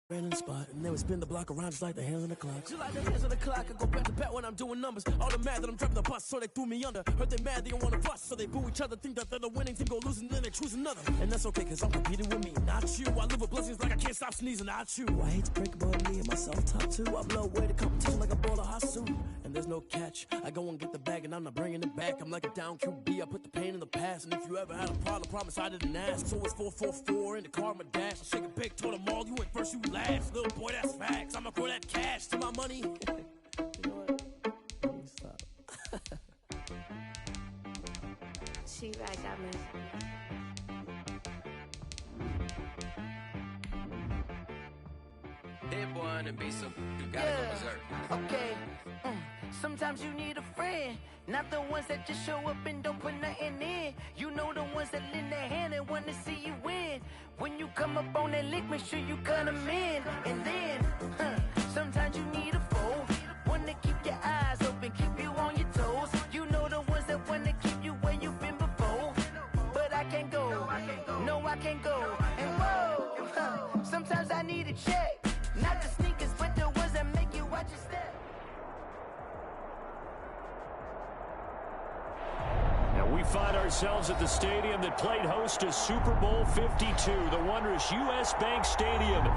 Random spot, and they would spin the block around just like the hands on the clock. Just like the hands on the clock, I go back to back when I'm doing numbers. All the mad that I'm driving the bus, so they threw me under. Heard they mad, they don't want to bust, so they boo each other. Think that they're the winning team, go losing, then they choose another. And that's okay, cause I'm competing with me, not you. I live with blessings like I can't stop sneezing, not you. I hate to break about me and myself top two. I blow away the competition like a ball of hot soup. And there's no catch, I go and get the bag, and I'm not bringing it back. I'm like a down QB, I put the pain in the past. And if you ever had a problem, promise I didn't ask. So it's 4-4-4 in the car, my dash. I shake a big, told them all, you ain't first, you last. Little boy, that's facts. I'ma throw that cash to my money. You know what? Let me stop. She right, got me. Hit one and be some. You gotta go berserk. Okay. Sometimes you need a friend, not the ones that just show up and don't put nothing in. You know the ones that lend their hand and want to see you win. When you come up on that lick, make sure you cut them in. And then, sometimes you need a foe, one to keep your eyes open, keep you on your toes. You know the ones that want to keep you where you've been before. But I can't go, no I can't go. And whoa, sometimes I need a check, not the sneakers, but the ones that make you watch your step. Now we find ourselves at the stadium that played host to Super Bowl 52, the wondrous U.S. Bank Stadium.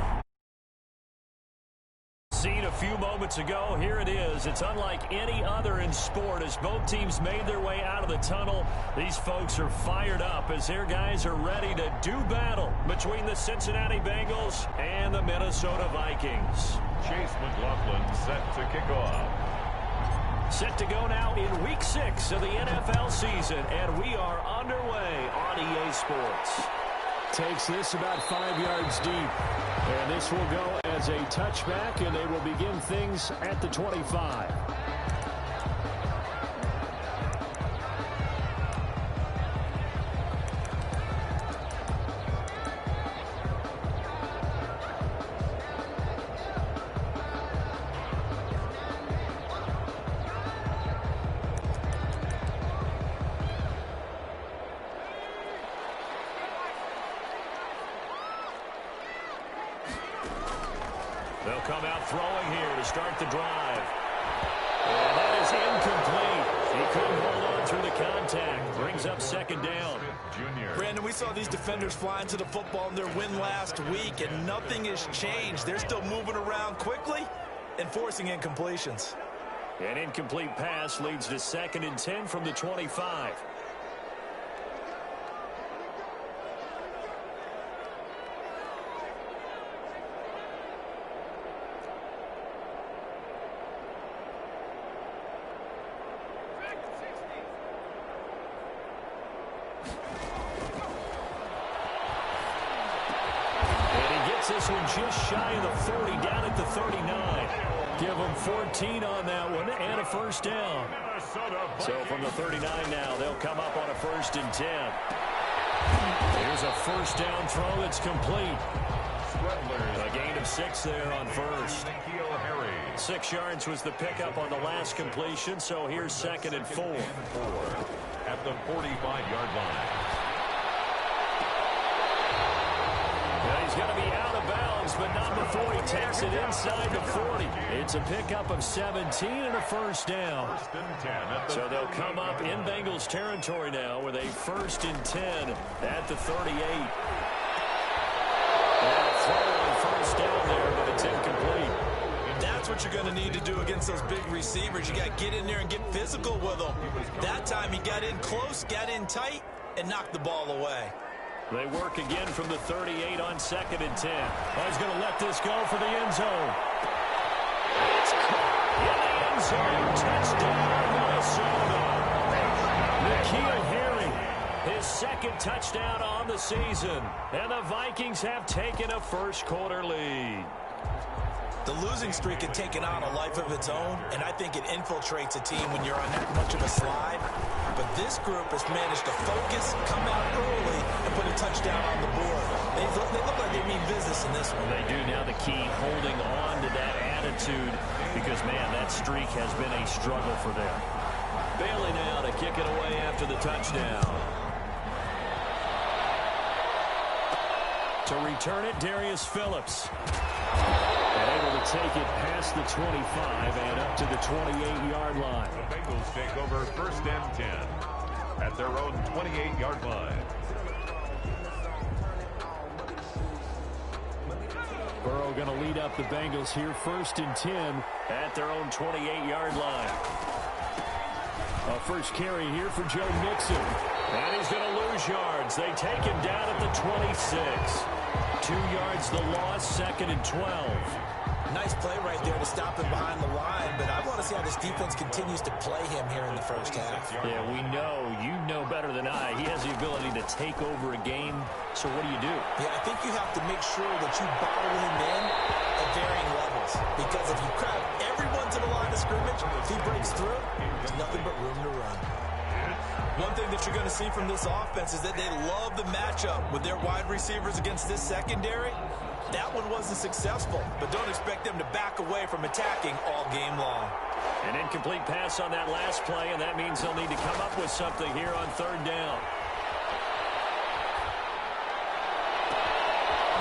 Seen a few moments ago, here it is. It's unlike any other in sport as both teams made their way out of the tunnel. These folks are fired up as their guys are ready to do battle between the Cincinnati Bengals and the Minnesota Vikings. Chase McLaughlin set to kick off. Set to go now in Week 6 of the NFL season, and we are underway on EA Sports. Takes this about 5 yards deep, and this will go as a touchback, and they will begin things at the 25. They'll come out throwing here to start the drive. And that is incomplete. He couldn't hold on through the contact. Brings up second down. Brandon, we saw these defenders fly into the football in their win last week, and nothing has changed. They're still moving around quickly and forcing incompletions. An incomplete pass leads to 2nd and 10 from the 25. This one just shy of the 40, down at the 39. Give them 14 on that one and a first down. So from the 39 now, they'll come up on a 1st and 10. Here's a first down throw that's complete. A gain of 6 there on first. 6 yards was the pickup on the last completion, so here's 2nd and 4. At the 45-yard line. He's going to be out of bounds, but not before he takes it inside the 40. It's a pickup of 17 and a first down. 1st and 10 so they'll come up in Bengals territory now with a 1st and 10 at the 38. And a throw on first down there, but it's incomplete. That's what you're going to need to do against those big receivers. You got to get in there and get physical with them. That time he got in close, got in tight, and knocked the ball away. They work again from the 38 on 2nd and 10. Oh, he's going to let this go for the end zone. It's caught in the end zone. Touchdown, Minnesota. N'Keal Harry, his 2nd touchdown on the season. And the Vikings have taken a first-quarter lead. The losing streak had taken on a life of its own, and I think it infiltrates a team when you're on that much of a slide. But this group has managed to focus, come out early, and put a touchdown on the board. They look like they mean business in this one. They do now. The key, holding on to that attitude, because, man, that streak has been a struggle for them. Bailey now to kick it away after the touchdown. To return it, Darius Phillips. take it past the 25 and up to the 28-yard line. The Bengals take over 1st and 10 at their own 28-yard line. Burrow going to lead up the Bengals here 1st and 10 at their own 28-yard line. A first carry here for Joe Mixon. And he's going to lose yards. They take him down at the 26. 2 yards the loss, 2nd and 12. Nice play right there to stop him behind the line, but I want to see how this defense continues to play him here in the first half. Yeah, we know. You know better than I. He has the ability to take over a game, so what do you do? Yeah, I think you have to make sure that you bottle him in at varying levels, because if you crowd everyone to the line of scrimmage, if he breaks through, there's nothing but room to run. One thing that you're going to see from this offense is that they love the matchup with their wide receivers against this secondary. That one wasn't successful, but don't expect them to back away from attacking all game long. An incomplete pass on that last play, and that means they'll need to come up with something here on 3rd down.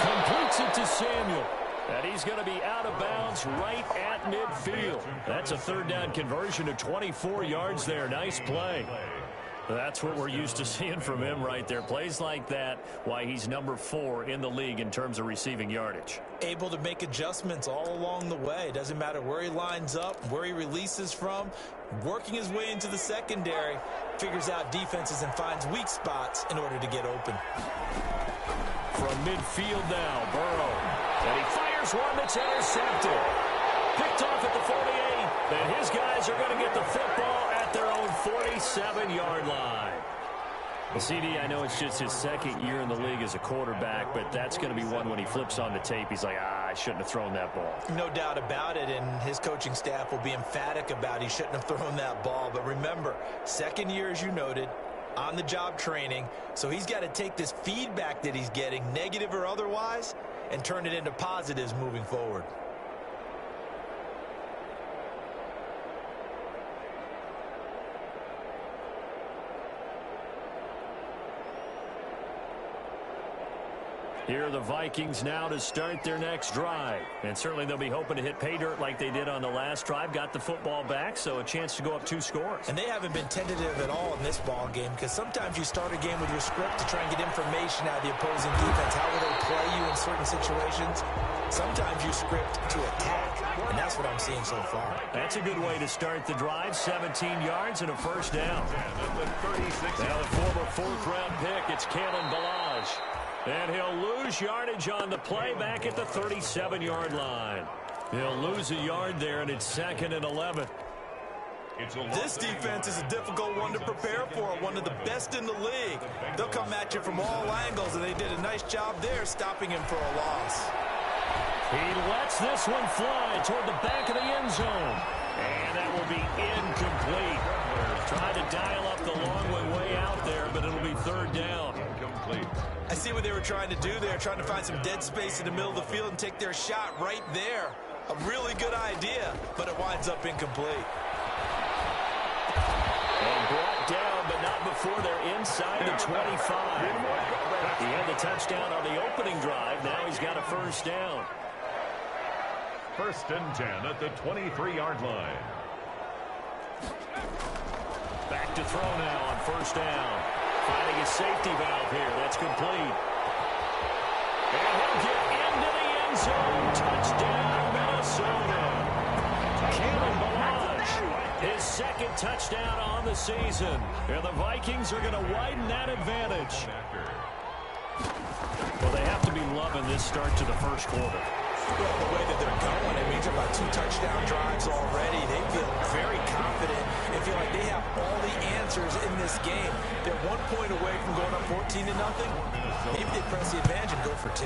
Completes it to Samuel. And he's going to be out of bounds right at midfield. That's a 3rd down conversion of 24 yards there. Nice play. That's what we're used to seeing from him right there. Plays like that, why he's number 4 in the league in terms of receiving yardage. Able to make adjustments all along the way. Doesn't matter where he lines up, where he releases from. Working his way into the secondary, figures out defenses and finds weak spots in order to get open. From midfield now, Burrow. And he fires one that's intercepted. Picked off at the 48. And his guys are going to get the football at their own 47-yard line. Well, CD, I know it's just his 2nd year in the league as a quarterback, but that's going to be one when he flips on the tape. He's like, I shouldn't have thrown that ball. No doubt about it, and his coaching staff will be emphatic about he shouldn't have thrown that ball. But remember, 2nd year, as you noted, on-the-job training, so he's got to take this feedback that he's getting, negative or otherwise, and turn it into positives moving forward. Here are the Vikings now to start their next drive. And certainly they'll be hoping to hit pay dirt like they did on the last drive. Got the football back, so a chance to go up 2 scores. And they haven't been tentative at all in this ball game, because sometimes you start a game with your script to try and get information out of the opposing defense. How will they play you in certain situations? Sometimes you script to attack, and that's what I'm seeing so far. That's a good way to start the drive. 17 yards and a first down. Now the former 4th-round pick, it's Kalen Ballage. And he'll lose yardage on the play back at the 37-yard line. He'll lose a yard there, and it's 2nd and 11. This defense is a difficult one to prepare for, one of the best in the league. They'll come at you from all angles, and they did a nice job there stopping him for a loss. He lets this one fly toward the back of the end zone. And that will be incomplete. Trying to dial up the long way out there, but it'll be 3rd down. Incomplete. I see what they were trying to do there, trying to find some dead space in the middle of the field and take their shot right there. A really good idea, but it winds up incomplete. And brought down, but not before they're inside the 25. He had the touchdown on the opening drive. Now he's got a first down. 1st and 10 at the 23-yard line. Back to throw now on 1st down. Finding a safety valve here. That's complete. And he'll get into the end zone. Touchdown, Minnesota. Kalen Ballage, his 2nd touchdown on the season. And the Vikings are going to widen that advantage. Well, they have to be loving this start to the first quarter. Well, the way that they're going, it means about 2 touchdown drives already. They feel very confident and feel like they have all the answers in this game. They're 1 point away from going up 14-0. Maybe they press the advantage and go for 2.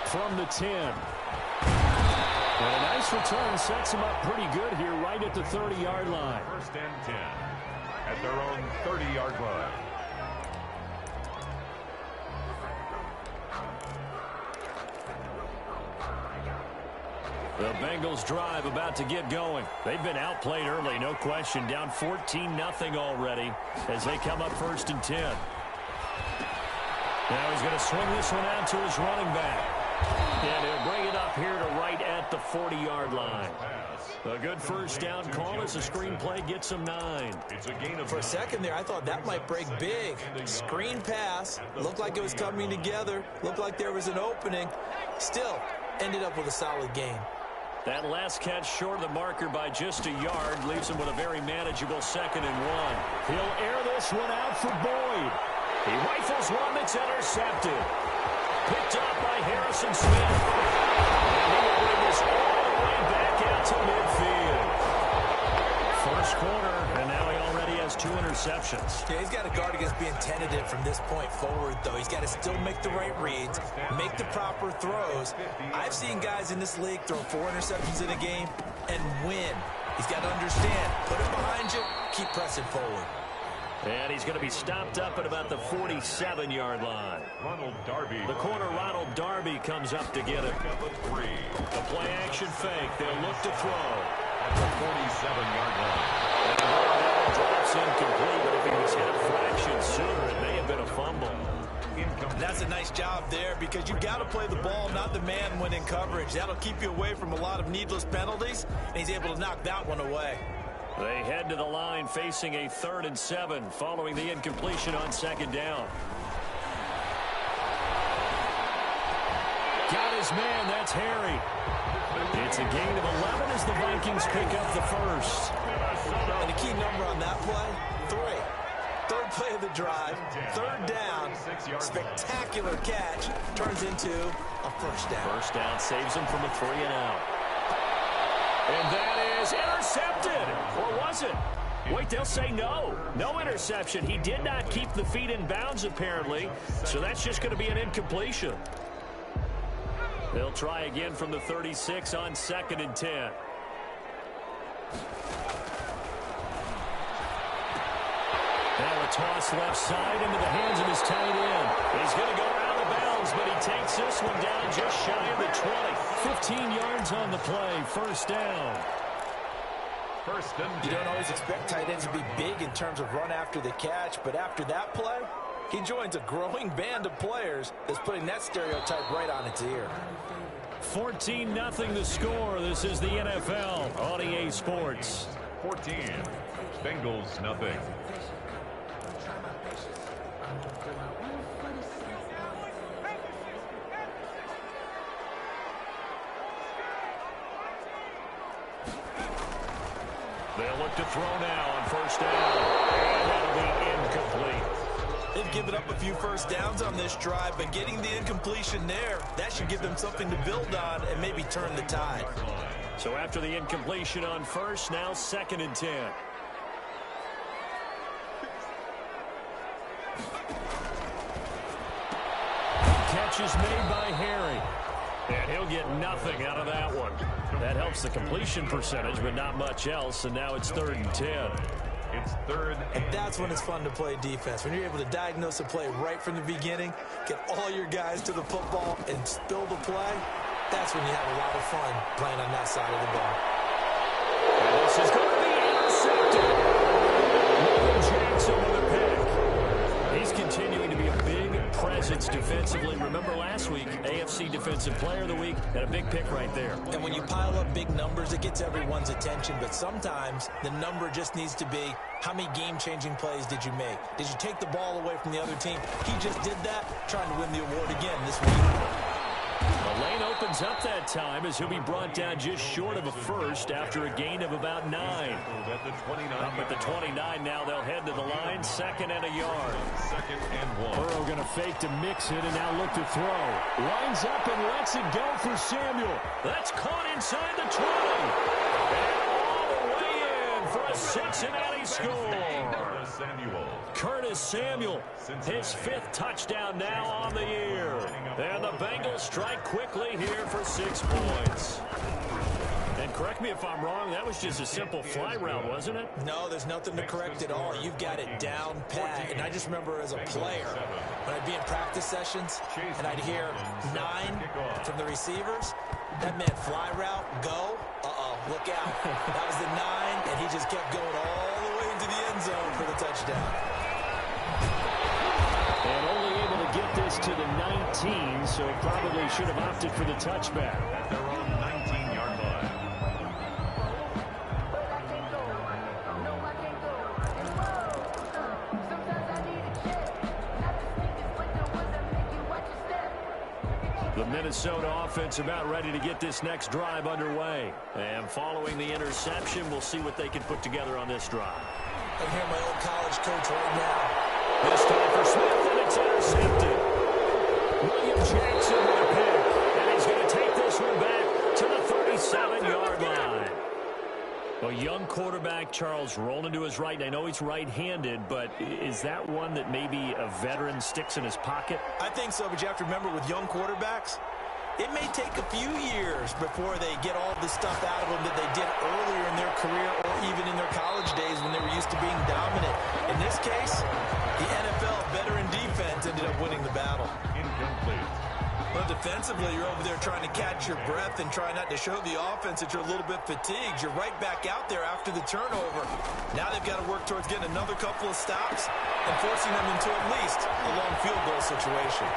From the 10. And a nice return sets them up pretty good here right at the 30-yard line. 1st and 10 at their own 30-yard line. The Bengals drive about to get going. They've been outplayed early, no question. Down 14-0 already as they come up 1st and 10. Now he's going to swing this one out to his running back. And he'll bring it up here to right at the 40-yard line. A good first down call as the screenplay gets him 9. For a second there, I thought that might break big. Screen pass. Looked like it was coming together. Looked like there was an opening. Still, ended up with a solid gain. That last catch short of the marker by just a yard leaves him with a very manageable 2nd and 1. He'll air this one out for Boyd. He rifles one that's intercepted. Picked up by Harrison Smith. And he will bring this all the way back out to midfield. First quarter, and now he already has 2 interceptions. Yeah, he's got to guard against being tentative from this point forward, though. He's got to still make the right reads, make the proper throws. I've seen guys in this league throw 4 interceptions in a game and win. He's got to understand, put it behind you, keep pressing forward. And he's going to be stopped up at about the 47-yard line. The corner, Ronald Darby, comes up to get it. The play-action fake. They'll look to throw. At the 47-yard line. And the ball drops incomplete, but if he was hit a fraction sooner, it may have been a fumble. That's a nice job there because you've got to play the ball, not the man when in coverage. That'll keep you away from a lot of needless penalties, and he's able to knock that one away. They head to the line facing a 3rd and 7 following the incompletion on 2nd down. Got his man, that's Harry. It's a gain of 11 as the Vikings pick up the first. And the key number on that play, 3. 3rd play of the drive, 3rd down, spectacular catch, turns into a first down. First down saves him from a 3 and out. And that is intercepted. Or was it? Wait, they'll say no. No interception. He did not keep the feet in bounds, apparently. So that's just going to be an incompletion. They'll try again from the 36 on 2nd and 10. Now a toss left side into the hands of his tight end. He's going to go out of bounds, but he takes this one down just shy of the 20. 15 yards on the play. First down. You don't always expect tight ends to be big in terms of run after the catch, but after that play, he joins a growing band of players that's putting that stereotype right on its ear. 14-0 the score. This is the NFL on EA Sports. 14. Bengals nothing. They'll look to throw now on first down. And that'll be incomplete. They've given up a few first downs on this drive, but getting the incompletion there, that should give them something to build on and maybe turn the tide. So after the incompletion on first, now 2nd and 10. Catch is made by Harry. And he'll get nothing out of that one. That helps the completion percentage, but not much else. And now it's 3rd and 10. It's 3rd. And that's when it's fun to play defense. When you're able to diagnose a play right from the beginning, get all your guys to the football and spill the play, that's when you have a lot of fun playing on that side of the ball. And this is going to be intercepted. Jackson with a pick. He's continuing to be a big presence defensively. Remember last week, AFC Defensive Player of the Week, and a big pick right there. And when you pile up big numbers, it gets everyone's attention. But sometimes the number just needs to be, how many game-changing plays did you make? Did you take the ball away from the other team? He just did that, trying to win the award again this week. The lane opens up that time as he'll be brought down just short of a first after a gain of about 9. Up at the 29 now, they'll head to the line, 2nd and a yard. 2nd and 1. Burrow going to fake to mix it and now look to throw. Lines up and lets it go for Samuel. That's caught inside the 20. And all the way in for a Cincinnati score. Curtis Samuel, his 5th touchdown now on the year. And the Bengals strike quickly here for 6 points. And correct me if I'm wrong, that was just a simple fly route, wasn't it? No, there's nothing to correct at all. You've got it down pat. And I just remember as a player, when I'd be in practice sessions and I'd hear 9 from the receivers, that meant fly route, go, look out. That was the 9, and he just kept going all the way into the end zone for the touchdown. And only able to get this to the 19, so probably should have opted for the touchback. At their own 19-yard line. The Minnesota offense about ready to get this next drive underway. And following the interception, we'll see what they can put together on this drive. I hear my old college coach right now. This time for Smith, and it's intercepted. William Jackson with a pick, and he's going to take this one back to the 37-yard line. A young quarterback, Charles, rolling to his right. I know he's right-handed, but is that one that maybe a veteran sticks in his pocket? I think so, but you have to remember with young quarterbacks, it may take a few years before they get all the stuff out of them that they did earlier in their career or even in their college days when they were used to being dominant. In this case, the NFL veteran defense ended up winning the battle. Incomplete. Well, defensively, you're over there trying to catch your breath and try not to show the offense that you're a little bit fatigued. You're right back out there after the turnover. Now they've got to work towards getting another couple of stops and forcing them into at least a long field goal situation.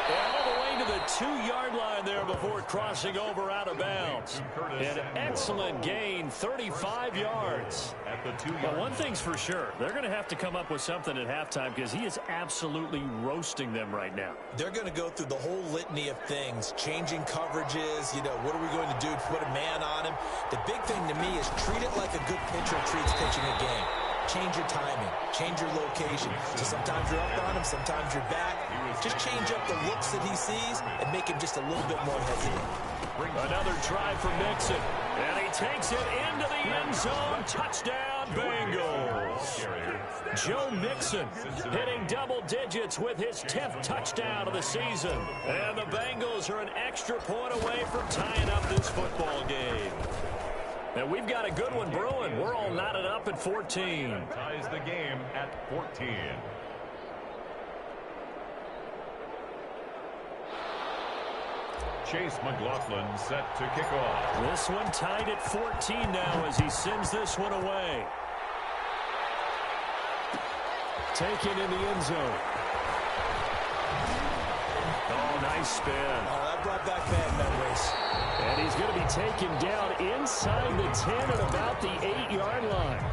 All the way to the 2-yard line there before crossing over out of bounds. An excellent gain, 35 yards. At the 2-yard But one thing's for sure, they're going to have to come up with something at halftime because he is absolutely roasting them right now. They're going to go through the whole litany of things, changing coverages, what are we going to do to put a man on him? The big thing to me is treat it like a good pitcher treats pitching a game. Change your timing, change your location. So sometimes you're up on him, sometimes you're back. Just change up the looks that he sees and make him just a little bit more hesitant. Another try for Mixon, and he takes it into the end zone. Touchdown, Bengals. Joe Mixon hitting double digits with his 10th touchdown of the season. And the Bengals are an extra point away from tying up this football game. And we've got a good one brewing. We're all knotted up at 14. ties the game at 14. Chase McLaughlin set to kick off. This one tied at 14 now as he sends this one away. Taken in the end zone. Oh, nice spin. Oh, that brought back bad memories. And he's going to be taken down inside the 10 at about the 8-yard line.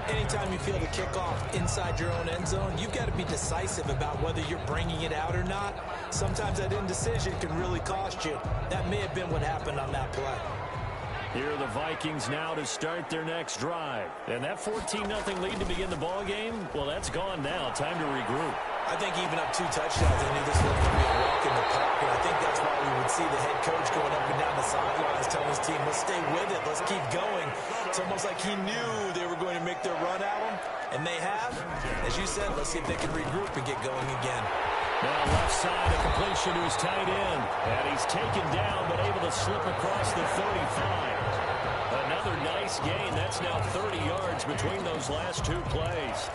Anytime you feel the kickoff inside your own end zone, you've got to be decisive about whether you're bringing it out or not. Sometimes that indecision can really cost you. That may have been what happened on that play. Here are the Vikings now to start their next drive. And that 14-0 lead to begin the ball game, well, that's gone now. Time to regroup. I think even up 2 touchdowns, I knew this was going to be a walk in the park, and I think that's why we would see the head coach going up and down the sidelines telling his team, let's stay with it, let's keep going. It's almost like he knew they were going to make their run at him, and they have. As you said, let's see if they can regroup and get going again. Now left side, a completion to his tight end. And he's taken down, but able to slip across the 35. Another nice gain. That's now 30 yards between those last 2 plays.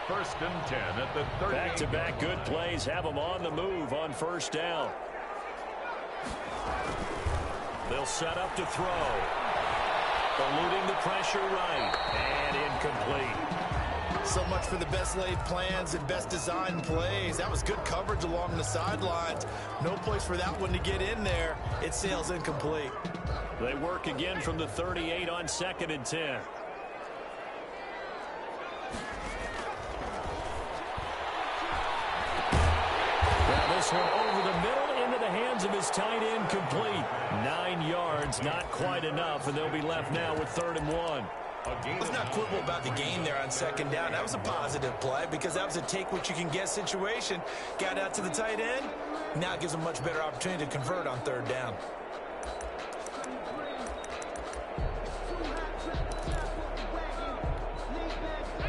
1st and 10 at the 30. Back-to-back good plays have them on the move on 1st down. They'll set up to throw. Eluding the pressure right. And incomplete. So much for the best laid plans and best designed plays. That was good coverage along the sidelines. No place for that one to get in there. It sails incomplete. They work again from the 38 on 2nd and 10. Now this one over the middle into the hands of his tight end, complete. 9 yards, not quite enough, and they'll be left now with 3rd and 1. Let's not quibble about the gain there on 2nd down. That was a positive play because that was a take-what-you-can-get situation. Got out to the tight end. Now it gives them a much better opportunity to convert on 3rd down.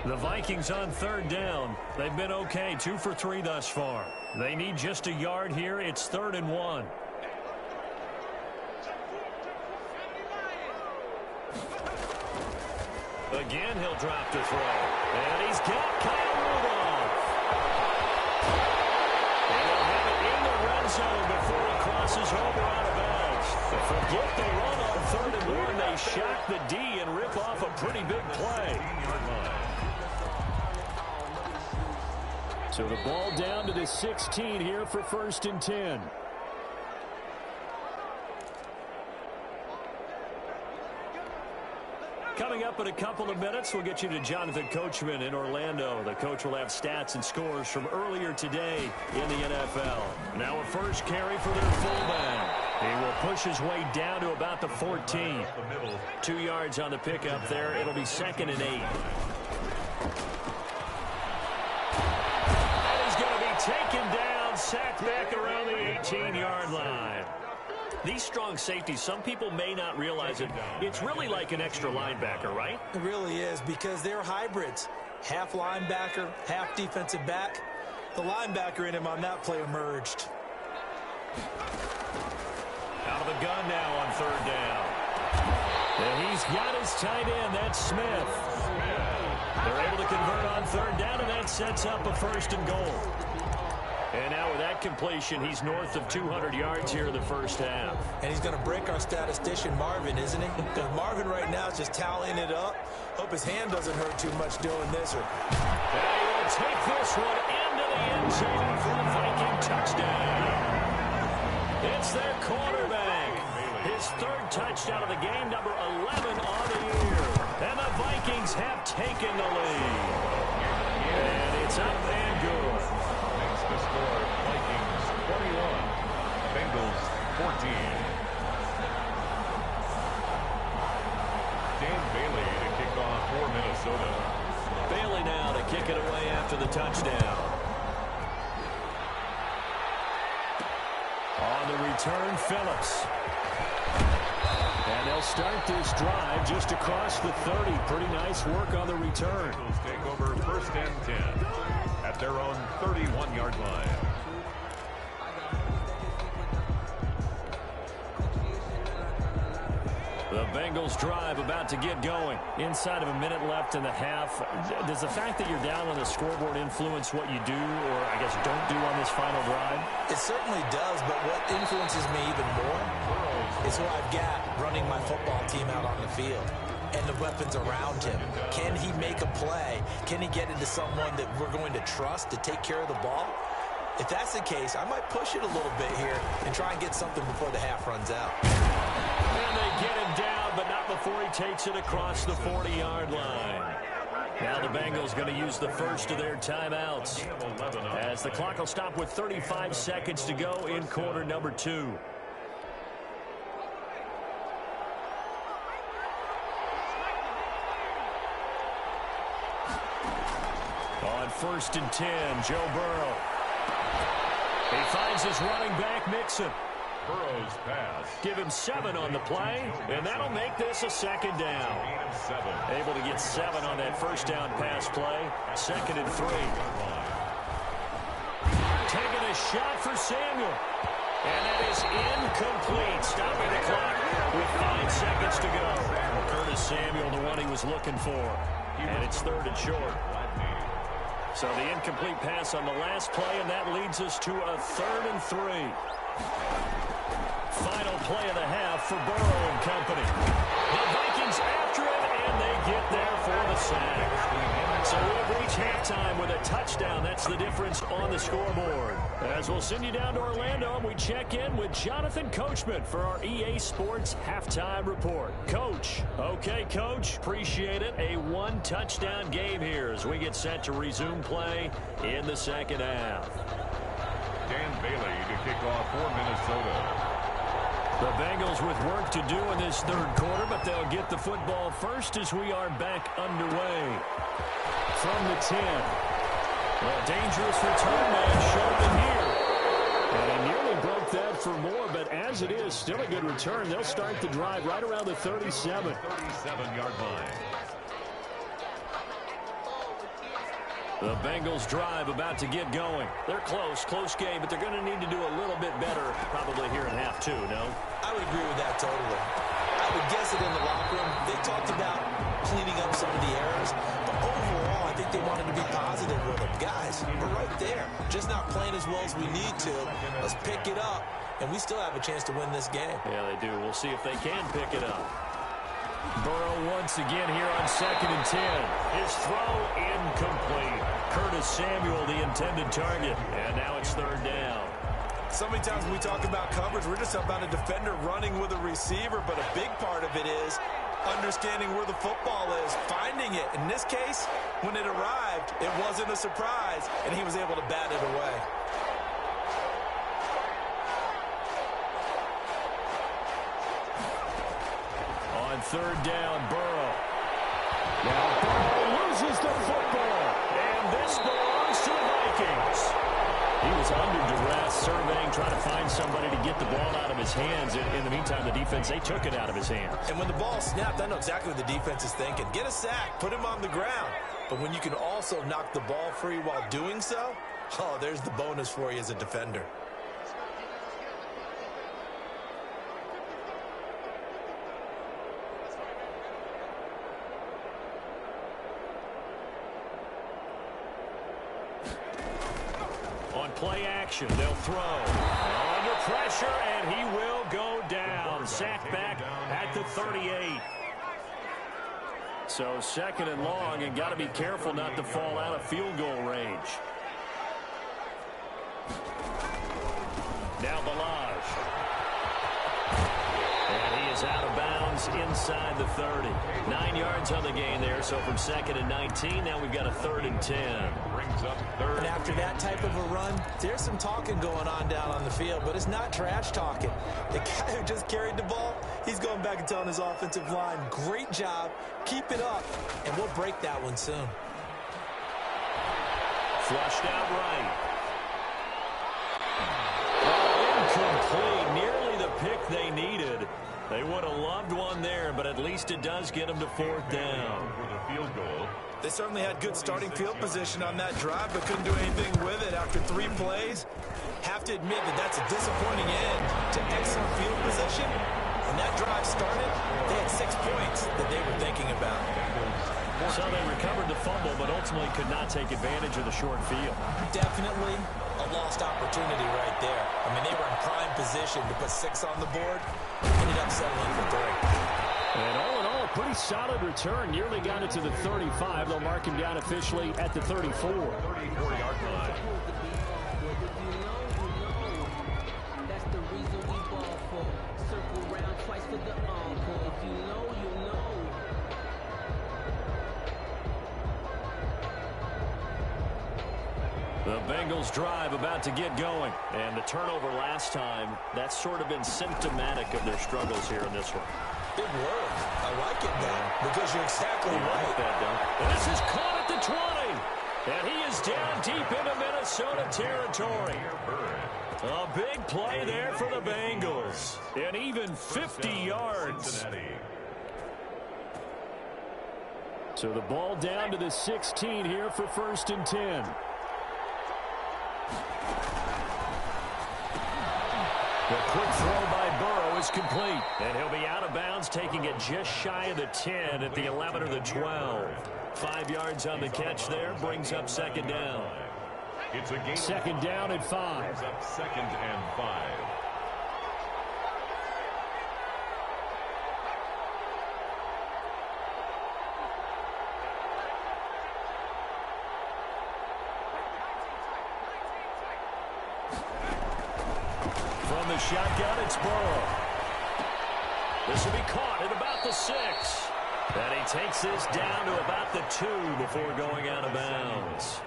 The Vikings on 3rd down. They've been okay, 2 for 3 thus far. They need just a yard here. It's 3rd and 1. Again, he'll drop to throw. And he's got Kyle Rudolph. And he'll have it in the red zone before he crosses over out of bounds. Forget the run on 3rd and 1. They shock the D and rip off a pretty big play. So the ball down to the 16 here for 1st and 10. Coming up in a couple of minutes, we'll get you to Jonathan Coachman in Orlando. The coach will have stats and scores from earlier today in the NFL. Now a first carry for their fullback. He will push his way down to about the 14. 2 yards on the pickup there. It'll be 2nd and 8. And he's going to be taken down, sacked back around the 18-yard line. These strong safeties, some people may not realize it. It's really like an extra linebacker, right? It really is, because they're hybrids. Half linebacker, half defensive back. The linebacker in him on that play emerged. Out of the gun now on 3rd down. And he's got his tight end. That's Smith. They're able to convert on 3rd down, and that sets up a 1st and goal. And now with that completion, he's north of 200 yards here in the first half. And he's going to break our statistician, Marvin, isn't he? Because Marvin right now is just tallying it up. Hope his hand doesn't hurt too much doing this. And he will take this one into the end zone for a Viking touchdown. It's their quarterback. His 3rd touchdown of the game, number 11 on the year. And the Vikings have taken the lead. And it's up and good. The score, Vikings 21, Bengals 14. Dan Bailey to kick off for Minnesota. Bailey now to kick it away after the touchdown. On the return, Phillips. And they'll start this drive just across the 30. Pretty nice work on the return. Bengals take over 1st and 10 at their own 31-yard line. The Bengals drive about to get going. Inside of a minute left in the half. Does the fact that you're down on the scoreboard influence what you do, or I guess don't do on this final drive? It certainly does, but what influences me even more is who I've got running my football team out on the field and the weapons around him. Can he make a play? Can he get into someone that we're going to trust to take care of the ball? If that's the case, I might push it a little bit here and try and get something before the half runs out. And they get him down, but not before he takes it across the 40-yard line. Now the Bengals going to use the first of their timeouts, as the clock will stop with 35 seconds to go in quarter number 2. On 1st and 10, Joe Burrow. He finds his running back, Mixon. Burrow's pass. Give him 7 on the play, and that'll make this a 2nd down. Able to get 7 on that 1st down pass play. 2nd and 3. Taking a shot for Samuel. And that is incomplete. Stopping the clock with 5 seconds to go. Curtis Samuel, the one he was looking for. And it's 3rd and short. So the incomplete pass on the last play, and that leads us to a 3rd and 3. Final play of the half for Burrow and company. The Vikings after it, and they get there for the sack. So we'll reach halftime with a touchdown. That's the difference on the scoreboard. As we'll send you down to Orlando, and we check in with Jonathan Coachman for our EA Sports Halftime Report. Coach. Okay, Coach. Appreciate it. A 1-touchdown game here as we get set to resume play in the second half. Dan Bailey to kick off for Minnesota. The Bengals with work to do in this 3rd quarter, but they'll get the football first as we are back underway. From the 10. Well, dangerous return man showing here. And he nearly broke that for more, but as it is, still a good return. They'll start the drive right around the 37. 37-yard line. The Bengals drive about to get going. They're close game, but they're going to need to do a little bit better probably here in half 2, no? I would agree with that totally. I would guess it in the locker room. They talked about cleaning up some of the errors, but overall, I think they wanted to be positive with them. Guys, we're right there. Just not playing as well as we need to. Let's pick it up, and we still have a chance to win this game. Yeah, they do. We'll see if they can pick it up. Burrow once again here on 2nd and 10. His throw incomplete. Curtis Samuel, the intended target. And now it's third down. So many times when we talk about coverage, we're just about a defender running with a receiver, but a big part of it is understanding where the football is, finding it. In this case, when it arrived, it wasn't a surprise, and he was able to bat it away. On third down, Burrow. Now Burrow loses the football, and this belongs to the Vikings. He was under duress, surveying, trying to find somebody to get the ball out of his hands. In the meantime, the defense, they took it out of his hands. And when the ball snapped, I know exactly what the defense is thinking. Get a sack, put him on the ground. But when you can also knock the ball free while doing so, oh, there's the bonus for you as a defender. Play action, they'll throw. Under pressure, and he will go down. Sacked back at the 38. So second and long, and got to be careful not to fall out of field goal range. Now Balaj. And he is out of bounds inside the 30. 9 yards on the gain there, so from second and 19, now we've got a third and 10. And after that type of a run, there's some talking going on down on the field, but it's not trash talking. The guy who just carried the ball, he's going back and telling his offensive line, great job, keep it up, and we'll break that one soon. Flushed out right. Incomplete, nearly the pick they needed. They would have loved one there, but at least it does get them to fourth down. For the field goal. They certainly had good starting field position on that drive, but couldn't do anything with it after 3 plays. Have to admit that that's a disappointing end to excellent field position. When that drive started, they had 6 points that they were thinking about. So they recovered the fumble, but ultimately could not take advantage of the short field. Definitely a lost opportunity right there. I mean, they were in prime position to put 6 on the board, ended up settling for 3. And all in all, a pretty solid return. Nearly got it to the 35. They'll mark him down officially at the 34. 34-yard line. That's the reason we ball for. Circle round twice for the encore. If you know, you know. The Bengals drive about to get going. And the turnover last time, that's sort of been symptomatic of their struggles here in this one. Big word. I like it now because you're exactly right. And this is caught at the 20. And he is down deep into Minnesota territory. A big play there for the Bengals. And even 50 yards. So the ball down to the 16 here for first and 10. The quick throw by Burrow is complete. And he'll be out of bounds, taking it just shy of the 10 at the 11 or the 12. 5 yards on the catch there, brings up second down. It's a game. Second down at 5. Brings up second and 5. From the shotgun, it's Burrow. This will be caught at about the 6. And he takes this down to about the 2 before going out of bounds.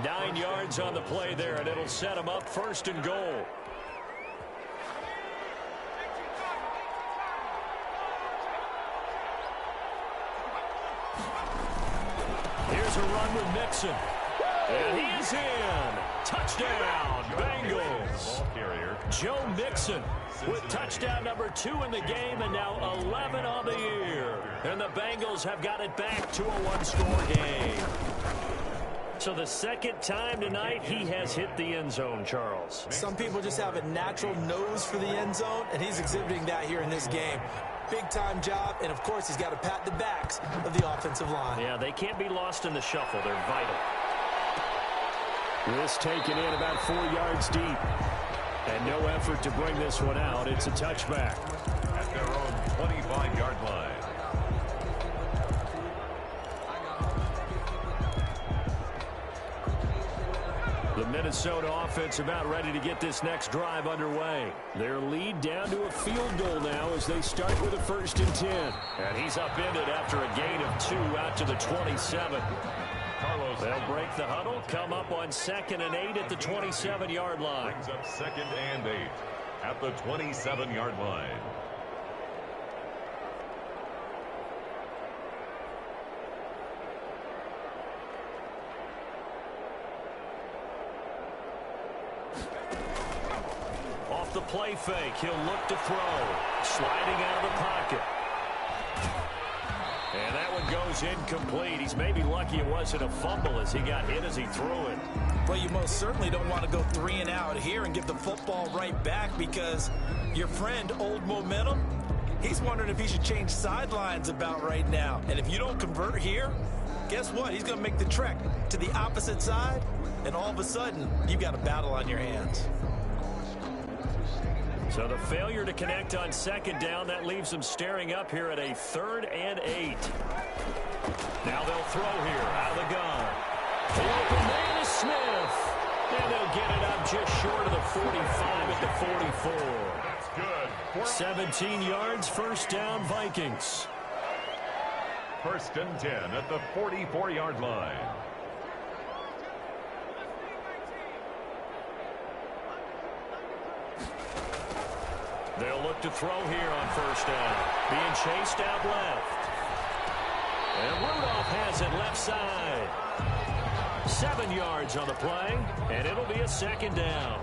9 yards on the play there, and it'll set him up first and goal. Here's a run with Mixon. And he is in. Touchdown, Bengals. Joe Mixon with touchdown number 2 in the game, and now 11 on the year. And the Bengals have got it back to a one-score game. So the second time tonight, he has hit the end zone, Charles. Some people just have a natural nose for the end zone, and he's exhibiting that here in this game. Big-time job, and of course, he's got to pat the backs of the offensive line. Yeah, they can't be lost in the shuffle. They're vital. This taken in about 4 yards deep. And no effort to bring this one out. It's a touchback. At their own 25-yard line. Minnesota offense about ready to get this next drive underway. Their lead down to a field goal now as they start with a 1st and 10. And he's upended after a gain of 2 out to the 27. They'll break the huddle, come up on 2nd and 8 at the 27-yard line. Brings up 2nd and 8 at the 27-yard line. Off the play fake, he'll look to throw. Sliding out of the pocket. And that one goes incomplete. He's maybe lucky it wasn't a fumble as he got hit as he threw it. Well, you most certainly don't want to go 3 and out here and give the football right back because your friend, Old Momentum, he's wondering if he should change sidelines about right now. And if you don't convert here, guess what? He's going to make the trek to the opposite side, and all of a sudden, you've got a battle on your hands. So the failure to connect on 2nd down, that leaves them staring up here at a 3rd and 8. Now they'll throw here out of the gun. The open man is Smith. And they'll get it up just short of the 45 at the 44. That's good. 17 yards, 1st down, Vikings. 1st and 10 at the 44-yard line. They'll look to throw here on 1st down. Being chased out left. And Rudolph has it left side. 7 yards on the play, and it'll be a 2nd down.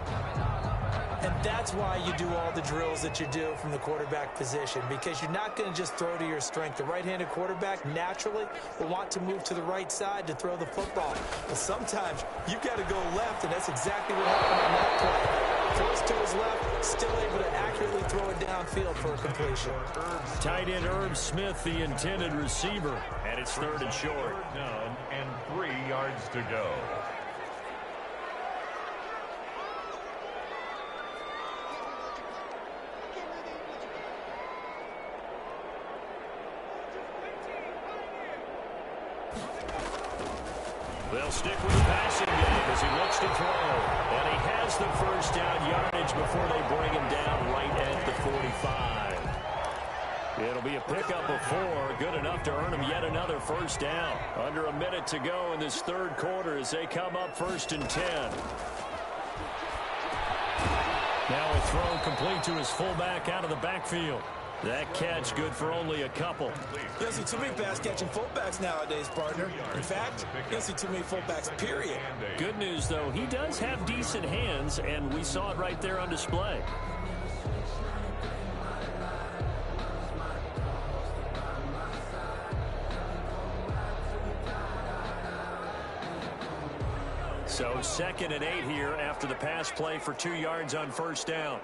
And that's why you do all the drills that you do from the quarterback position, because you're not going to just throw to your strength. The right-handed quarterback naturally will want to move to the right side to throw the football. But sometimes you've got to go left, and that's exactly what happened on that play. Close to his left, still able to accurately throw it downfield for a completion. Tight end Irv Smith, the intended receiver, and it's 3rd and short. 3rd down and 3 yards to go. They'll stick with the passing game as he looks to throw. And he has the 1st down yardage before they bring him down right at the 45. It'll be a pickup of 4, good enough to earn him yet another 1st down. Under a minute to go in this 3rd quarter as they come up 1st and 10. Now a throw complete to his fullback out of the backfield. That catch good for only a couple. You don't see too many pass-catching fullbacks nowadays, partner. In fact, you don't see too many fullbacks, period. Good news, though, he does have decent hands, and we saw it right there on display. So 2nd and 8 here after the pass play for 2 yards on 1st down.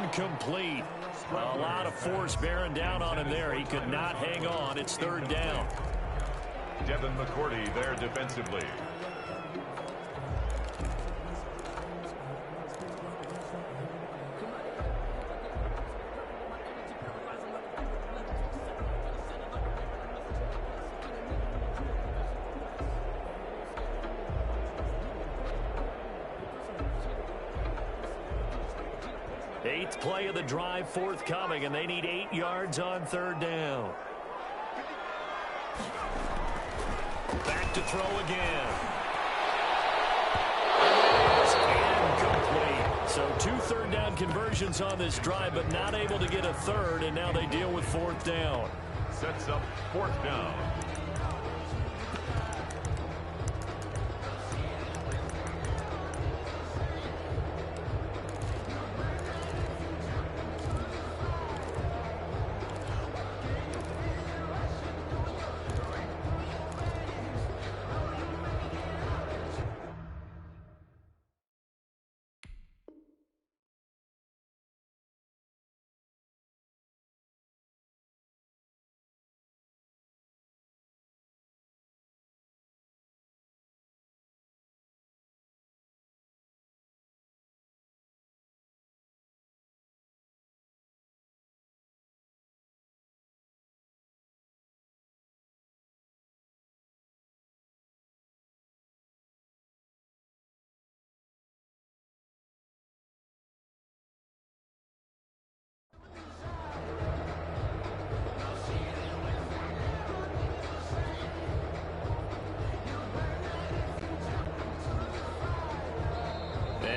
Incomplete. A lot of force bearing down on him there. He could not hang on. It's 3rd down. Devin McCourty there defensively. Eighth play of the drive forthcoming, and they need 8 yards on 3rd down. Back to throw again. Incomplete. So 2 3rd down conversions on this drive, but not able to get a 3rd, and now they deal with 4th down. Sets up 4th down.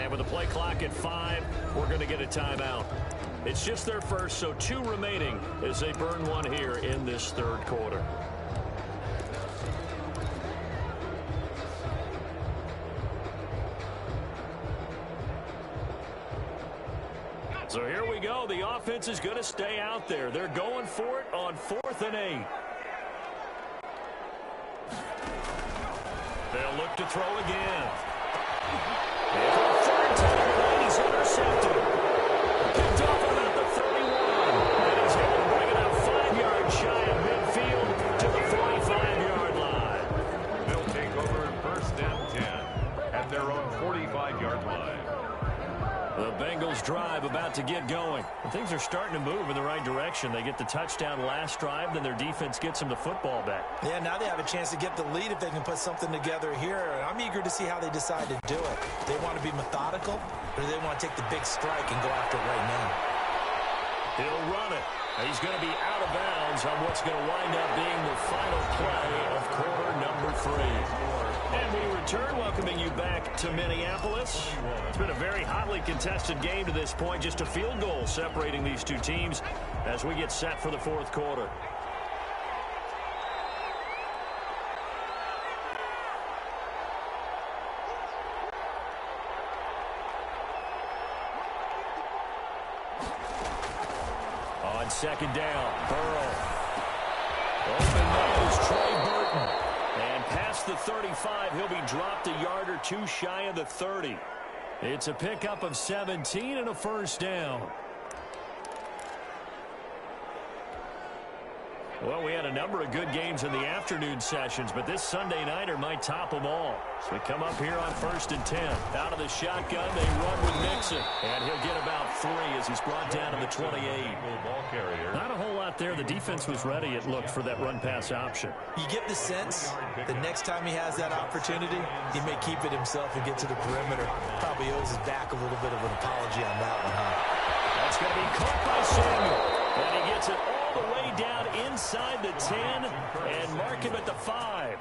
And with the play clock at 5, we're going to get a timeout. It's just their first, so 2 remaining as they burn one here in this third quarter. So here we go. The offense is going to stay out there. They're going for it on 4th and 8. They'll look to throw again. And for the third time, he's intercepted. Picked off about the 31. And he's able to bring it up 5 yards shy of midfield to the 45-yard line. They'll take over in 1st and 10 at their own 45-yard line. The Bengals drive about to get going. And things are starting to move in the right direction. They get the touchdown last drive, then their defense gets them the football back. Yeah, now they have a chance to get the lead if they can put something together here. I'm eager to see how they decide to do it. They want to be methodical, or do they want to take the big strike and go after it right now? He'll run it. He's going to be out of bounds on what's going to wind up being the final play of quarter number 3. And we return, welcoming you back to Minneapolis. It's been a very hotly contested game to this point. Just a field goal separating these two teams as we get set for the 4th quarter. On 2nd down, Burrow. Open nose, Trey Burton. And past the 35, he'll be dropped a yard or 2 shy of the 30. It's a pickup of 17 and a first down. Well, we had a number of good games in the afternoon sessions, but this Sunday nighter might top them all. So we come up here on 1st and 10. Out of the shotgun, they run with Mixon. And he'll get about 3 as he's brought down to the 28. Ball carrier. Not a whole lot there. The defense was ready, it looked, for that run-pass option. You get the sense the next time he has that opportunity, he may keep it himself and get to the perimeter. Probably owes his back a little bit of an apology on that one, huh? That's going to be caught by Samuel. And he gets it all the way down inside the 10 and mark him at the 5.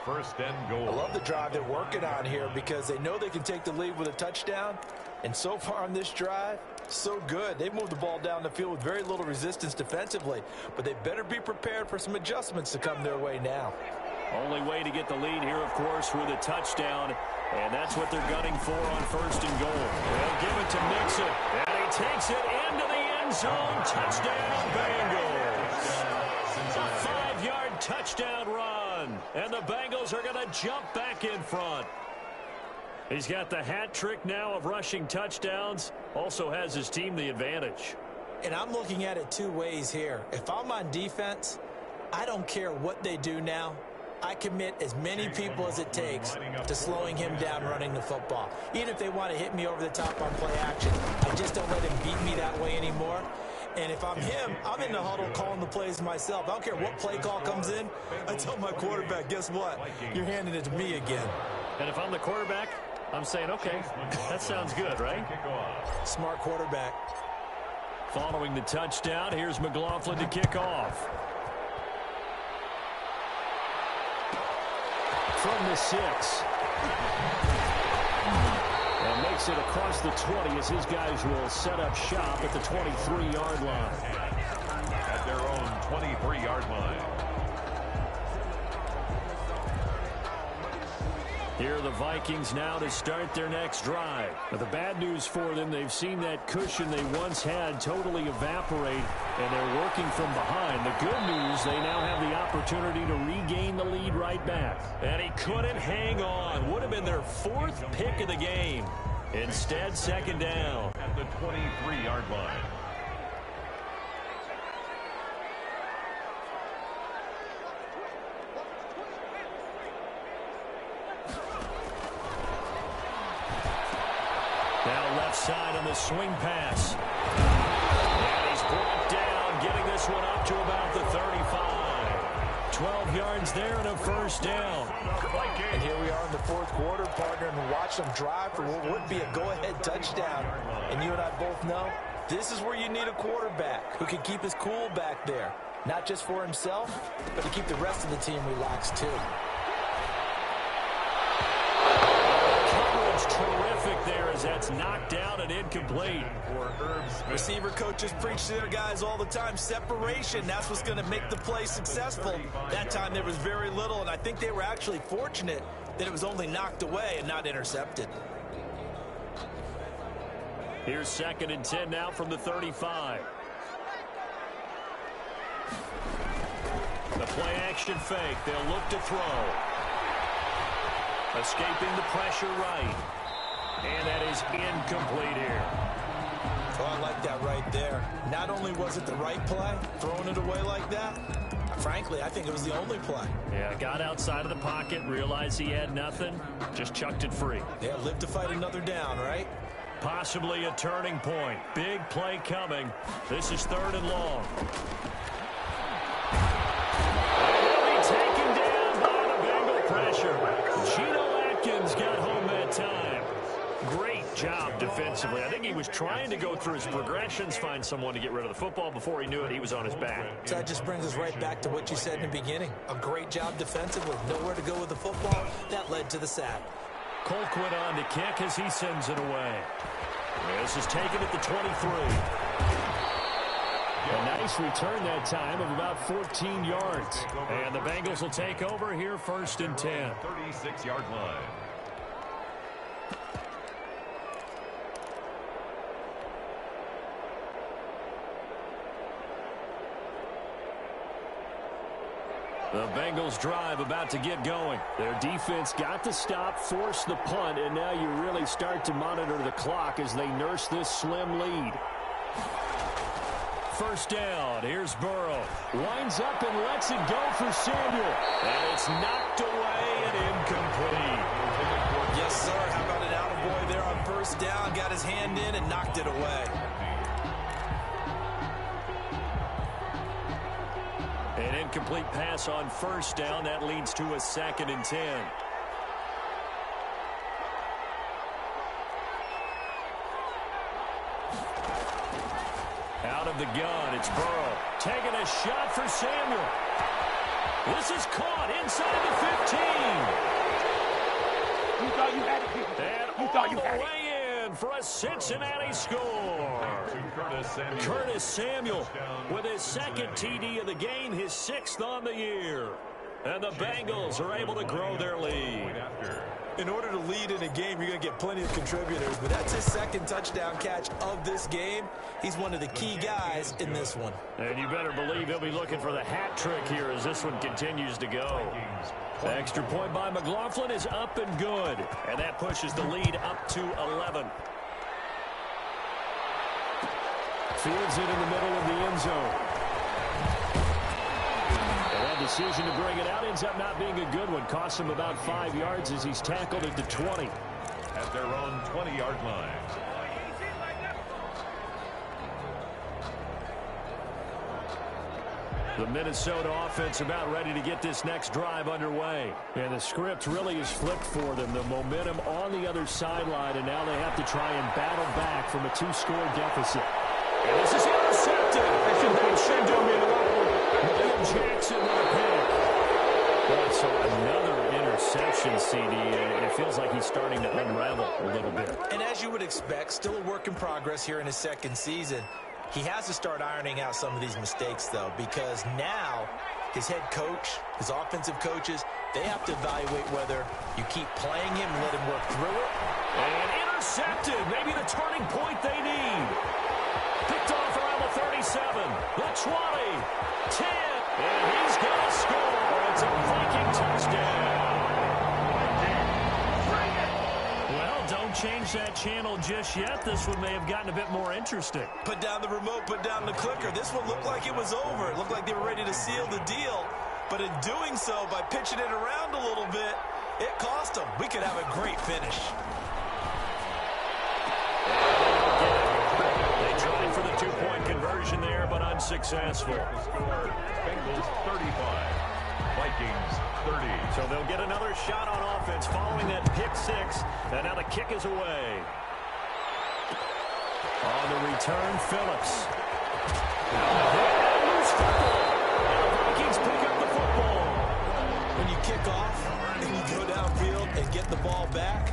1st and goal. I love the drive they're working on here because they know they can take the lead with a touchdown. And so far on this drive, so good. They moved the ball down the field with very little resistance defensively. But they better be prepared for some adjustments to come their way now. Only way to get the lead here, of course, with a touchdown. And that's what they're gunning for on 1st and goal. They'll give it to Mixon. And he takes it into the end zone. Touchdown, Bengals. A 5-yard touchdown run. And the Bengals are going to jump back in front. He's got the hat trick now of rushing touchdowns. Also has his team the advantage. And I'm looking at it 2 ways here. If I'm on defense, I don't care what they do now. I commit as many people as it takes to slowing him down running the football. Even if they want to hit me over the top on play action, I just don't let him beat me that way anymore. And if I'm him, I'm in the huddle calling the plays myself. I don't care what play call comes in. I tell my quarterback, guess what? You're handing it to me again. And if I'm the quarterback, I'm saying, okay, that sounds good, right? Smart quarterback. Following the touchdown, here's McLaughlin to kick off. From the 6. And makes it across the 20 as his guys will set up shop at the 23-yard line. At their own 23-yard line. Here are the Vikings now to start their next drive. But the bad news for them, they've seen that cushion they once had totally evaporate, and they're working from behind. The good news, they now have the opportunity to regain the lead right back. And he couldn't hang on. Would have been their 4th pick of the game. Instead, 2nd down. At the 23-yard line. Now left side on the swing pass. And he's brought down, getting this one up to about the 35. 12 yards there and a first down. And here we are in the 4th quarter, partner, and watch them drive for what would be a go-ahead touchdown. And you and I both know this is where you need a quarterback who can keep his cool back there. Not just for himself, but to keep the rest of the team relaxed too. was terrific there as that's knocked down and incomplete. Receiver coaches preach to their guys all the time. Separation, that's what's going to make the play successful. That time there was very little, and I think they were actually fortunate that it was only knocked away and not intercepted. Here's 2nd and 10 now from the 35. The play-action fake. They'll look to throw. Escaping the pressure right. And that is incomplete here. Oh, I like that right there. Not only was it the right play, throwing it away like that, frankly, I think it was the only play. Yeah, got outside of the pocket, realized he had nothing, just chucked it free. Yeah, live to fight another down, right? Possibly a turning point. Big play coming. This is 3rd and long. Taken down by the Bengal pressure. Geno Atkins got home that time. Great job defensively. I think he was trying to go through his progressions, find someone to get rid of the football. Before he knew it, he was on his back. So that just brings us right back to what you said in the beginning. A great job defensively. Nowhere to go with the football. That led to the sack. Colquitt on to kick as he sends it away. This is taken at the 23. A nice return that time of about 14 yards. And the Bengals will take over here 1st and 10. 36-yard line. The Bengals drive about to get going. Their defense got to stop, force the punt, and now you really start to monitor the clock as they nurse this slim lead. 1st down. Here's Burrow. Winds up and lets it go for Samuel. And it's knocked away and incomplete. Yes, sir. How about an attaboy there on 1st down? Got his hand in and knocked it away. An incomplete pass on 1st down. That leads to a 2nd and 10. Out of the gun, it's Burrow. Taking a shot for Samuel. This is caught inside the 15. You thought you had it. And You thought you all had the it. way in for a Cincinnati score. Curtis Samuel with his 2nd TD of the game, his 6th on the year. And the Bengals are able to grow their lead. In order to lead in a game, you're going to get plenty of contributors, but that's his 2nd touchdown catch of this game. He's one of the key guys in this one. And you better believe he'll be looking for the hat trick here as this one continues to go. The extra point by McLaughlin is up and good, and that pushes the lead up to 11. Fields it in the middle of the end zone. Decision to bring it out ends up not being a good one. Costs him about 5 yards as he's tackled at the 20. At their own 20-yard line. The Minnesota offense about ready to get this next drive underway. And the script really is flipped for them. The momentum on the other sideline, and now they have to try and battle back from a 2-score deficit. And this is intercepted. And that should do it. Jackson with a pick. Well, so another interception, CD, and it feels like he's starting to unravel a little bit. And as you would expect, still a work in progress here in his 2nd season. He has to start ironing out some of these mistakes, though, because now his head coach, his offensive coaches, they have to evaluate whether you keep playing him and let him work through it. And intercepted. Maybe the turning point they need. Picked off around the 37, the 20, 10, and he's going to score. It's a Viking touchdown. Well, don't change that channel just yet. This one may have gotten a bit more interesting. Put down the remote, put down the clicker. This one looked like it was over. It looked like they were ready to seal the deal. But in doing so, by pitching it around a little bit, it cost them. We could have a great finish. They tried for the 2-point conversion there, but unsuccessful. Score, Bengals 35, Vikings 30. So they'll get another shot on offense following that pick 6, and now the kick is away. On the return, Phillips. And the Vikings pick up the football. When you kick off and you go downfield and get the ball back,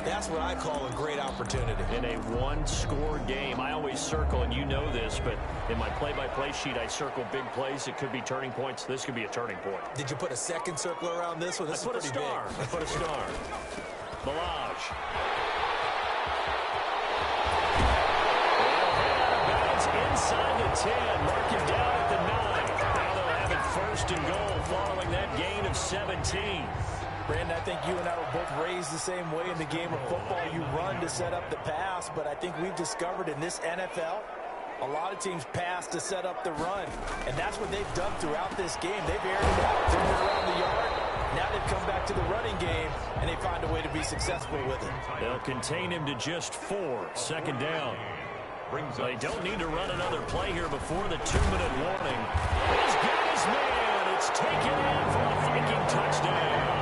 That's what I call a great opportunity. In a one-score game, I always circle, and you know this, but in my play-by-play sheet, I circle big plays. It could be turning points. This could be a turning point. Did you put a second circle around this one? This is pretty big. I put a star. Balaj. Inside the 10, mark him down at the 9. Now they'll have it first and goal following that gain of 17. Brandon, I think you and I were both raised the same way in the game of football. You run to set up the pass, but I think we've discovered in this NFL, a lot of teams pass to set up the run. And that's what they've done throughout this game. They've aired it out, turned it around the yard. Now they've come back to the running game, and they find a way to be successful with it. They'll contain him to just 4. Second down. They don't need to run another play here before the 2-minute warning. He's got his man. It's taken in for a Viking touchdown.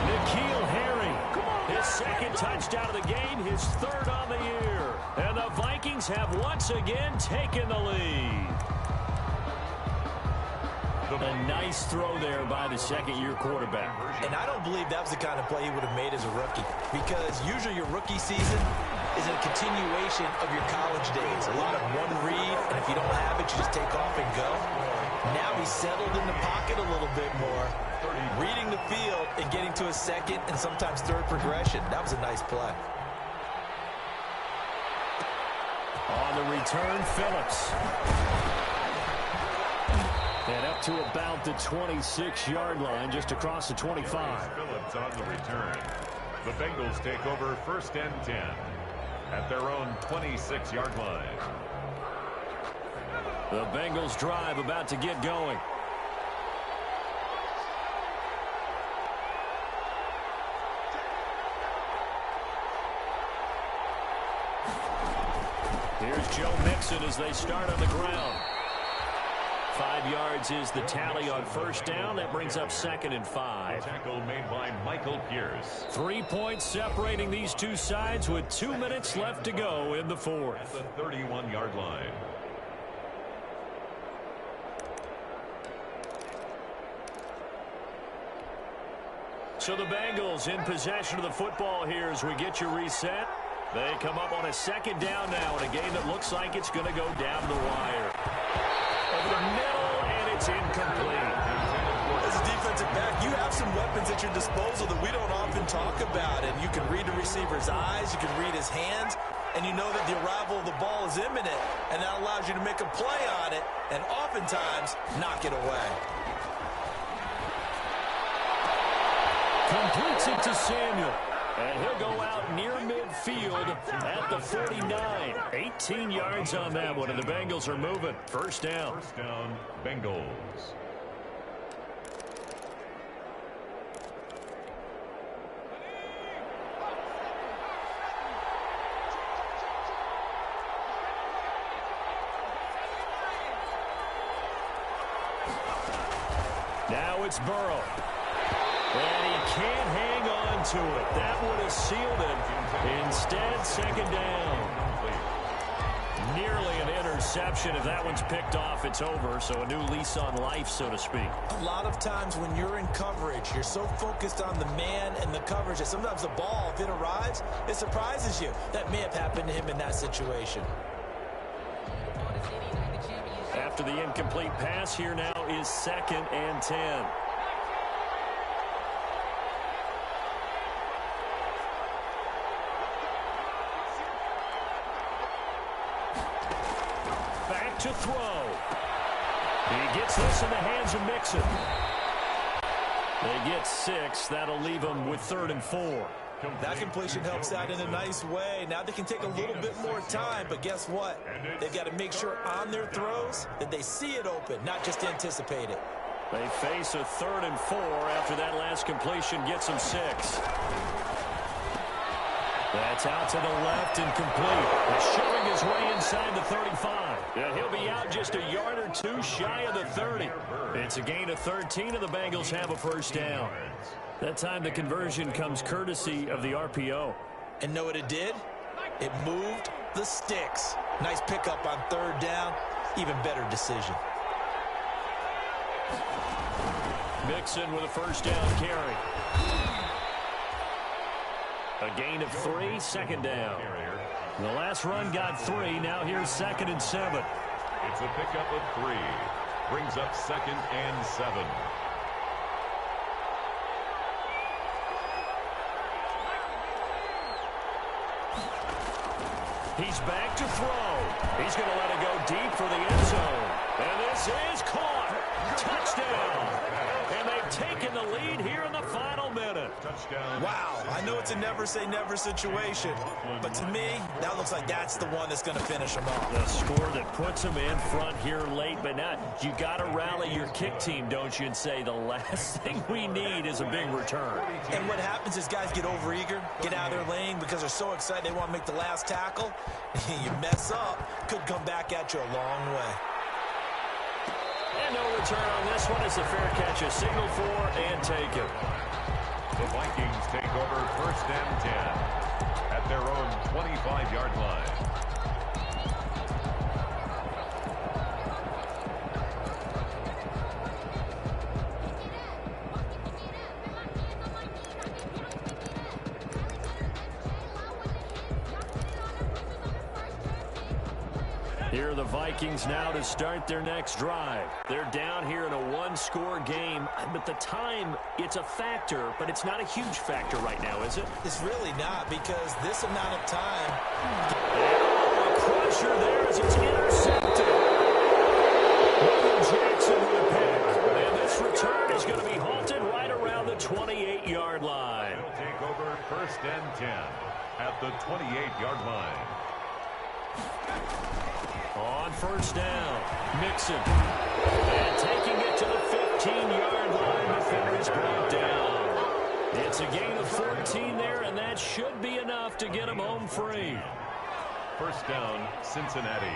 N'Keal Harry, his second touchdown of the game, his third on the year. And the Vikings have once again taken the lead. A nice throw there by the second-year quarterback. And I don't believe that was the kind of play he would have made as a rookie, because usually your rookie season is a continuation of your college days. A lot of one read, and if you don't have it, you just take off and go. Now he's settled in the pocket a little bit more, reading the field and getting to a second and sometimes third progression. That was a nice play. On the return, Phillips. And up to about the 26-yard line, just across the 25. Phillips on the return. The Bengals take over first and 10 at their own 26-yard line. The Bengals drive about to get going. Here's Joe Mixon as they start on the ground. 5 yards is the tally on first down. That brings up 2nd and 5. Tackle made by Michael Pierce. 3 points separating these two sides with 2 minutes left to go in the fourth. At the 31-yard line. So the Bengals in possession of the football here as we get you reset. They come up on a second down now in a game that looks like it's going to go down the wire. Over the middle, and it's incomplete. As a defensive back, you have some weapons at your disposal that we don't often talk about. And you can read the receiver's eyes, you can read his hands, and you know that the arrival of the ball is imminent. And that allows you to make a play on it and oftentimes knock it away. Completes it to Samuel. And he'll go out near midfield at the 49. 18 yards on that one, and the Bengals are moving. First down. First down, Bengals. Now it's Burrow. And he can't hang on to it. That would have sealed it. Instead, second down. Nearly an interception. If that one's picked off, it's over. So a new lease on life, so to speak. A lot of times when you're in coverage, you're so focused on the man and the coverage that sometimes the ball, if it arrives, it surprises you. That may have happened to him in that situation. After the incomplete pass, here now is 2nd and 10. To throw. He gets this in the hands of Mixon. They get 6. That'll leave them with 3rd and 4. That completion helps out in a nice way. Now they can take a little bit more time, but guess what? They've got to make sure on their throws that they see it open, not just anticipate it. They face a 3rd and 4 after that last completion gets them 6. That's out to the left and complete. It's showing his way inside the 35. Yeah, he'll be out just a yard or two shy of the 30. It's a gain of 13, and the Bengals have a first down. That time the conversion comes courtesy of the RPO. And know what it did? It moved the sticks. Nice pickup on 3rd down. Even better decision. Mixon with a first down carry. A gain of 3, second down. The last run got 3. Now here's 2nd and 7. It's a pickup of 3. Brings up 2nd and 7. He's back to throw. He's going to let it go deep for the end zone. And this is caught. Touchdown. And they've taken the lead here in the final minute. Touchdown. Wow, I know it's a never-say-never situation, but to me, that looks like that's the one that's going to finish them off. The score that puts them in front here late, but now you got to rally your kick team, don't you, and say the last thing we need is a big return. And what happens is guys get overeager, get out of their lane because they're so excited they want to make the last tackle. You mess up, could come back at you a long way. And no return on this one. It's a fair catch, a signal for and taken. The Vikings take over 1st and 10 at their own 25-yard line. Here are the Vikings now to start their next drive. They're down here in a one-score game, but the time, it's a factor, but it's not a huge factor right now, is it? It's really not, because this amount of time. And a crusher there as it's intercepted. William Jackson with a pick. And this return is going to be halted right around the 28-yard line. They'll take over 1st and 10 at the 28-yard line. On 1st down, Mixon. And taking it to the 15-yard line. Defenders brought down. It's a gain of 14 there, and that should be enough to get them home free. 1st down, Cincinnati.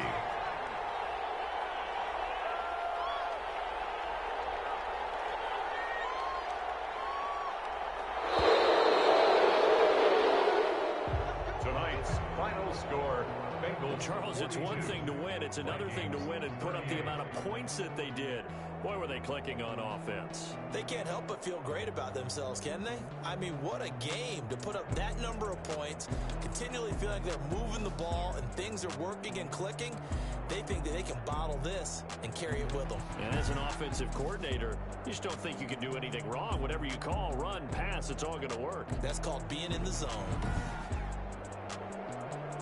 Tonight's final score. Charles, it's one thing to win. It's another thing to win and put up the amount of points that they did. Boy, were they clicking on offense. They can't help but feel great about themselves, can they? I mean, what a game to put up that number of points, continually feel like they're moving the ball and things are working and clicking. They think that they can bottle this and carry it with them. And as an offensive coordinator, you just don't think you can do anything wrong. Whatever you call, run, pass, it's all going to work. That's called being in the zone.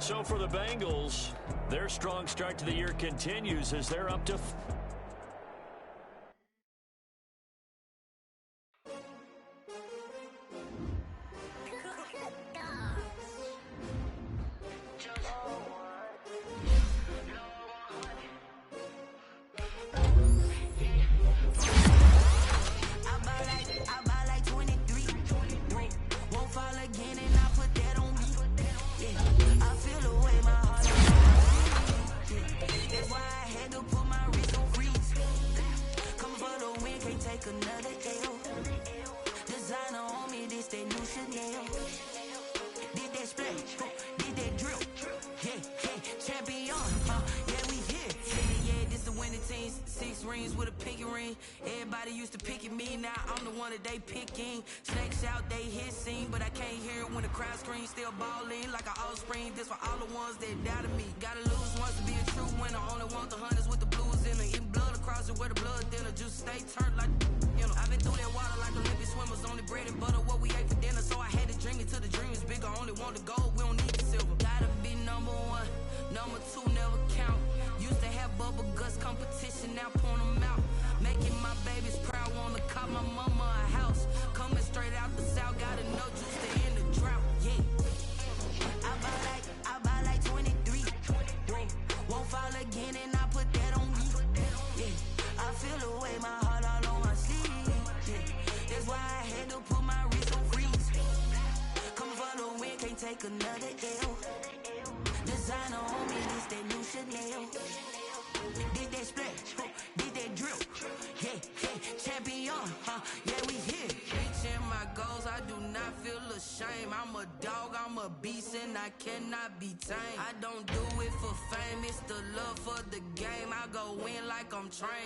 So for the Bengals, their strong start to the year continues as they're up to...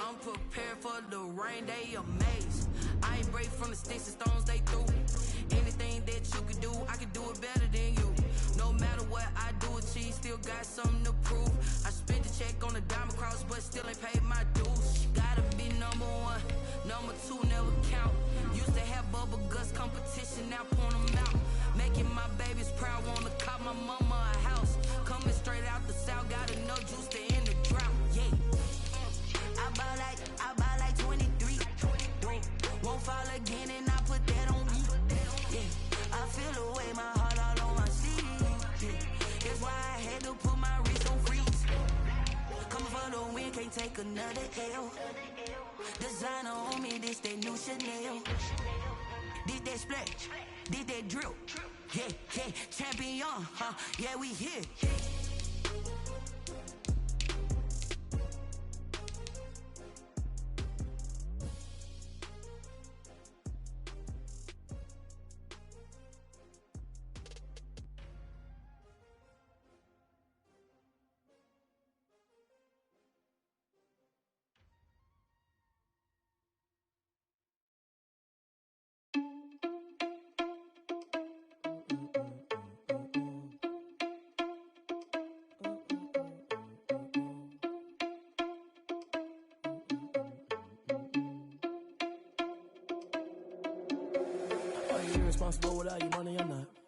I'm prepared for the rain, they amazed. I ain't break from the sticks and stones they threw. Anything that you can do, I can do it better than Chanel. Did that splash, did that drill. Yeah, yeah, champion, huh? Yeah, we here. Are you irresponsible without your money or not?